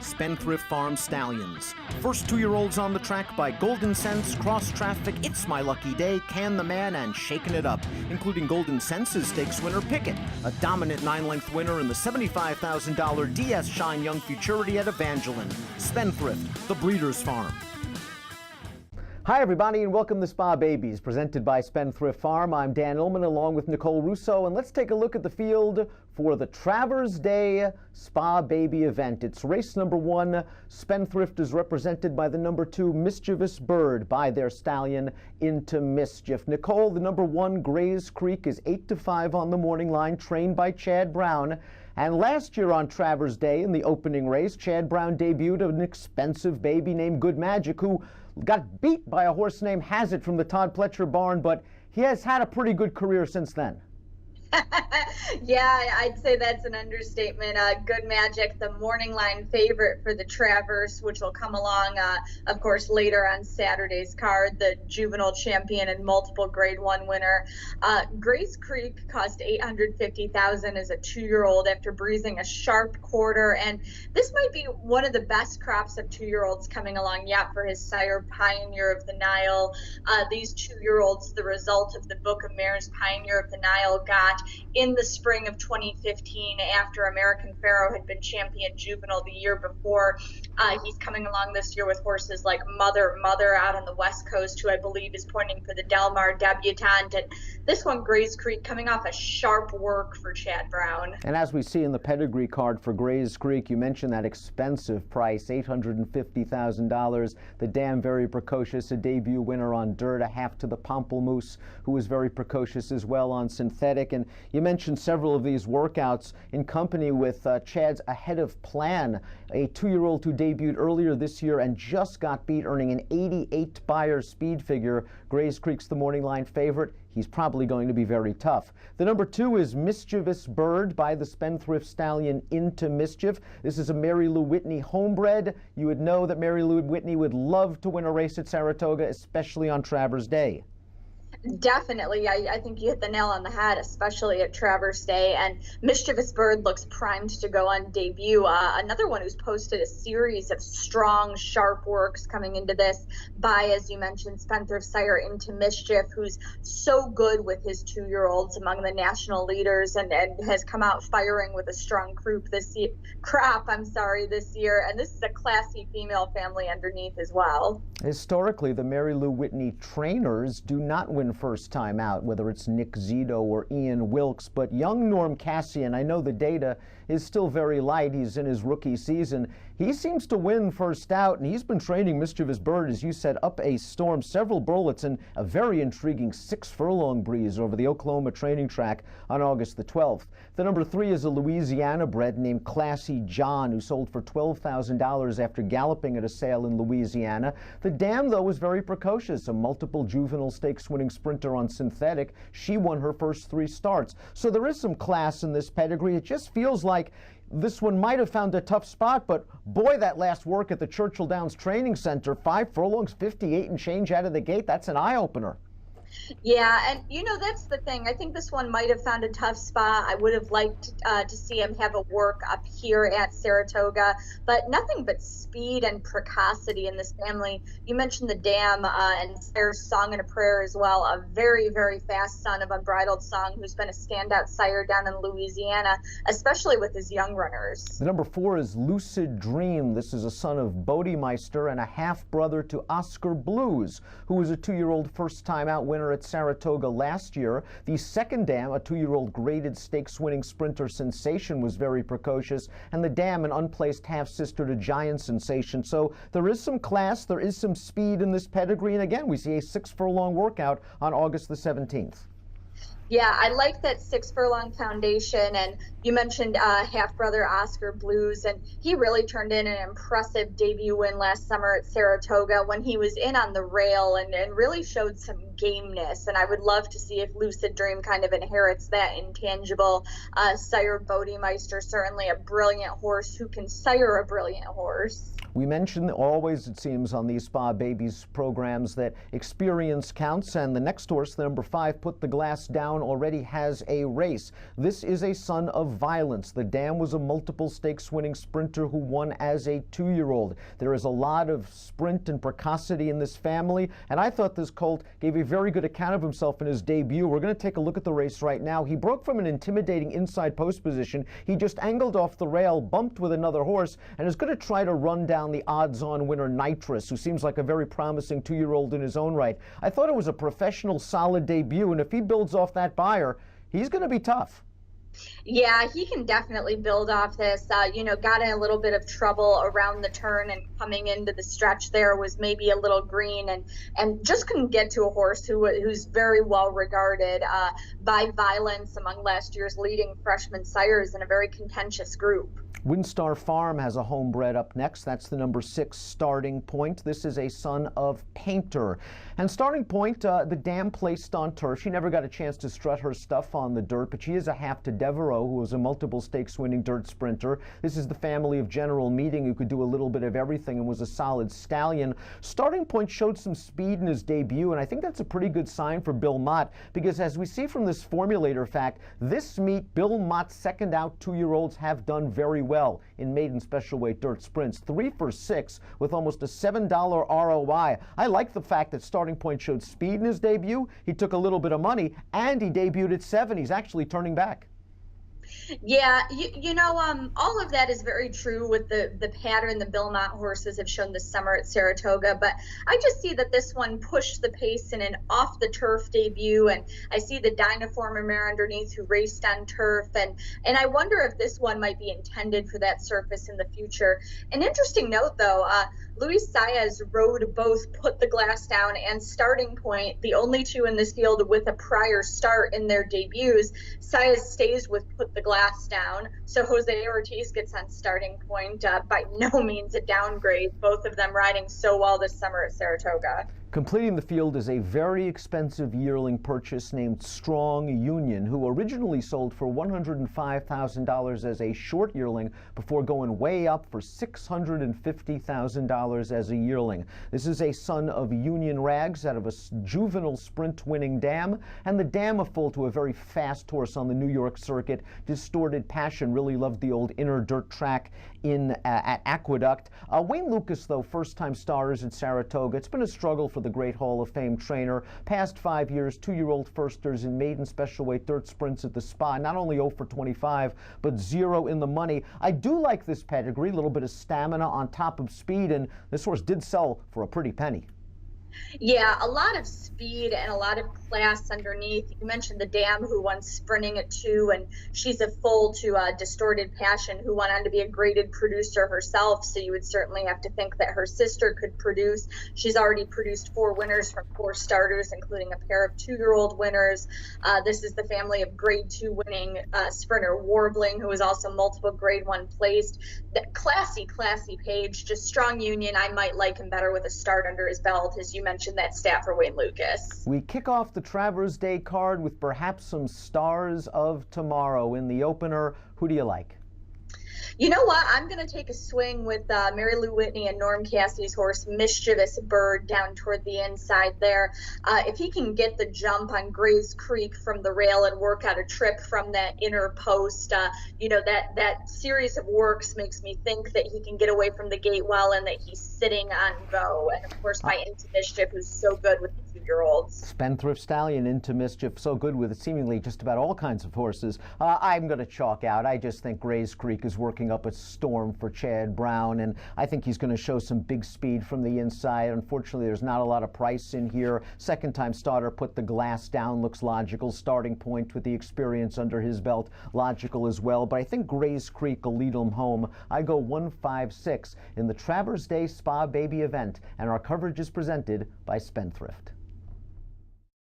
Spendthrift Farm stallions. First 2-year-olds on the track by Golden Sense, Cross Traffic, It's My Lucky Day, Can the Man, and Shaking It Up, including Golden Sense's stakes winner Pickett, a dominant 9-length winner in the $75,000 DS Shine Young Futurity at Evangeline. Spendthrift, the Breeders' Farm. Hi everybody and welcome to Spa Babies, presented by Spendthrift Farm. I'm Dan Illman along with Nicole Russo, and let's take a look at the field for the Travers Day Spa Baby event. It's race number 1. Spendthrift is represented by the number 2 Mischievous Bird by their stallion Into Mischief. Nicole, the number 1 Grays Creek is 8-5 on the morning line, trained by Chad Brown. And last year on Travers Day in the opening race, Chad Brown debuted an expensive baby named Good Magic, who got beat by a horse named Hazit from the Todd Pletcher barn, but he has had a pretty good career since then. Yeah, I'd say that's an understatement. Good Magic, the morning line favorite for the Travers, which will come along, of course, later on Saturday's card, the juvenile champion and multiple Grade 1 winner. Grace Creek cost $850,000 as a 2-year-old after breezing a sharp quarter, and this might be one of the best crops of 2-year-olds coming along yet for his sire, Pioneer of the Nile. These 2-year-olds, the result of the Book of Mares Pioneer of the Nile, got in the spring of 2015 after American Pharaoh had been champion juvenile the year before. He's coming along this year with horses like Mother out on the West Coast, who I believe is pointing for the Del Mar debutante. And this one, Grays Creek, coming off a sharp work for Chad Brown. And as we see in the pedigree card for Grays Creek, you mentioned that expensive price, $850,000. The dam, very precocious, a debut winner on dirt, a half to the Pamplemousse, who was very precocious as well on synthetic. And you mentioned several of these workouts in company with Chad's Ahead of Plan, a 2-year-old who debuted earlier this year and just got beat, earning an 88 Beyer speed figure. Grays Creek's the morning line favorite. He's probably going to be very tough. The number 2 is Mischievous Bird by the Spendthrift stallion Into Mischief. This is a Mary Lou Whitney homebred. You would know that Mary Lou Whitney would love to win a race at Saratoga, especially on Travers Day. Definitely. I think you hit the nail on the head, especially at Travers Day. And Mischievous Bird looks primed to go on debut. Another one who's posted a series of strong, sharp works coming into this by, as you mentioned, Spendthrift sire Into Mischief, who's so good with his 2-year-olds among the national leaders and has come out firing with a strong crop this year. And this is a classy female family underneath as well. Historically, the Mary Lou Whitney trainers do not win first time out, whether it's Nick Zito or Ian Wilkes, but young Norm Cassian, I know the data is still very light. He's in his rookie season. He seems to win first out, and he's been training Mischievous Bird, as you said, up a storm, several bullets, and a very intriguing 6-furlong breeze over the Oklahoma training track on August the 12th. The number 3 is a Louisiana bred named Classy John, who sold for $12,000 after galloping at a sale in Louisiana. The dam, though, was very precocious, a multiple juvenile stakes winning sprinter on synthetic. She won her first 3 starts. So there is some class in this pedigree. It just feels like this one might have found a tough spot, but boy, that last work at the Churchill Downs Training Center, 5 furlongs, 58 and change out of the gate, that's an eye-opener. Yeah, and that's the thing. I think this one might have found a tough spot. I would have liked to see him have a work up here at Saratoga, but nothing but speed and precocity in this family. You mentioned the dam and sire's Song and a Prayer as well, a very, very fast son of Unbridled Song, who's been a standout sire down in Louisiana, especially with his young runners. The number 4 is Lucid Dream. This is a son of Bodemeister and a half-brother to Oscar Blues, who was a 2-year-old first-time out winner at Saratoga last year. The second dam, a 2-year-old graded stakes-winning sprinter Sensation, was very precocious, and the dam, an unplaced half-sister to Giant Sensation. So there is some class, there is some speed in this pedigree, and again, we see a 6-furlong workout on August the 17th. Yeah, I like that 6-furlong foundation, and you mentioned half-brother Oscar Blues, and he really turned in an impressive debut win last summer at Saratoga when he was in on the rail and really showed some gameness, and I would love to see if Lucid Dream kind of inherits that intangible. Sire Bodemeister, certainly a brilliant horse who can sire a brilliant horse. We mention always, it seems, on these Spa Babies programs that experience counts, and the next horse, the number 5, Puttheglassdown, Puttheglassdown already has a race. This is a son of violence. The dam was a multiple stakes winning sprinter who won as a 2-year-old. There is a lot of sprint and precocity in this family, and I thought this colt gave a very good account of himself in his debut. We're going to take a look at the race right now. He broke from an intimidating inside post position. He just angled off the rail, bumped with another horse, and is going to try to run down the odds-on winner Nitrous, who seems like a very promising 2-year-old in his own right. I thought it was a professional, solid debut, and if he builds off that buyer, he's going to be tough. Yeah, he can definitely build off this. Got in a little bit of trouble around the turn, and coming into the stretch there was maybe a little green, and just couldn't get to a horse who's very well regarded by Violence among last year's leading freshman sires in a very contentious group. Windstar Farm has a homebred up next. That's the number 6 Starting Point. This is a son of Painter. And Starting Point, the dam placed on turf. She never got a chance to strut her stuff on the dirt, but she is a half to Devereaux, who was a multiple stakes winning dirt sprinter. This is the family of General Meeting, who could do a little bit of everything and was a solid stallion. Starting Point showed some speed in his debut, and I think that's a pretty good sign for Bill Mott, because as we see from this formulator fact, this meet, Bill Mott's second out 2-year-olds have done very well in maiden special weight dirt sprints. 3 for 6 with almost a $7 ROI. I like the fact that Starting Point showed speed in his debut. He took a little bit of money, and he debuted at 7. He's actually turning back. Yeah, all of that is very true with the pattern the Bill Mott horses have shown this summer at Saratoga, but I just see that this one pushed the pace in an off-the-turf debut, and I see the Dynaformer mare underneath who raced on turf, and I wonder if this one might be intended for that surface in the future. An interesting note, though, Luis Saez rode both Puttheglassdown and Starting Point, the only two in this field with a prior start in their debuts. Saez stays with Puttheglassdown, so Jose Ortiz gets on Starting Point. By no means a downgrade, both of them riding so well this summer at Saratoga. Completing the field is a very expensive yearling purchase named Strong Union, who originally sold for $105,000 as a short yearling before going way up for $650,000 as a yearling. This is a son of Union Rags out of a juvenile sprint-winning dam, and the dam a foal to a very fast horse on the New York circuit. Distorted Passion really loved the old inner dirt track at Aqueduct. Wayne Lucas, though, first-time stars at Saratoga. It's been a struggle for the great Hall of Fame trainer. Past 5 years, 2-year-old firsters in maiden special weight dirt sprints at the Spa. Not only 0 for 25, but 0 in the money. I do like this pedigree, a little bit of stamina on top of speed, and this horse did sell for a pretty penny. Yeah, a lot of speed and a lot of class underneath. You mentioned the dam who won sprinting at 2, and she's a foal to Distorted Passion, who went on to be a graded producer herself, so you would certainly have to think that her sister could produce. She's already produced 4 winners from 4 starters, including a pair of 2-year-old winners. This is the family of grade 2 winning sprinter Warbling, who was also multiple grade 1 placed. That classy page, just Strong Union. I might like him better with a start under his belt, as you mentioned that stat for Wayne Lucas. We kick off the Travers Day card with perhaps some stars of tomorrow. In the opener, who do you like? You know what? I'm going to take a swing with Mary Lou Whitney and Norm Cassie's horse, Mischievous Bird, down toward the inside there. If he can get the jump on Gray's Creek from the rail and work out a trip from that inner post, that series of works makes me think that he can get away from the gate well and that he's sitting on go. And, of course, my Into Mischief, who's so good with the 2-year-olds. Spendthrift Stallion, Into Mischief, so good with seemingly just about all kinds of horses. I'm going to chalk out. I just think Gray's Creek is working up a storm for Chad Brown, and I think he's going to show some big speed from the inside. Unfortunately, there's not a lot of price in here. Second-time starter, Puttheglassdown, looks logical. Starting Point with the experience under his belt, logical as well. But I think Gray's Creek will lead him home. I go 1-5-6 in the Travers Day Spa Baby event, and our coverage is presented by Spendthrift.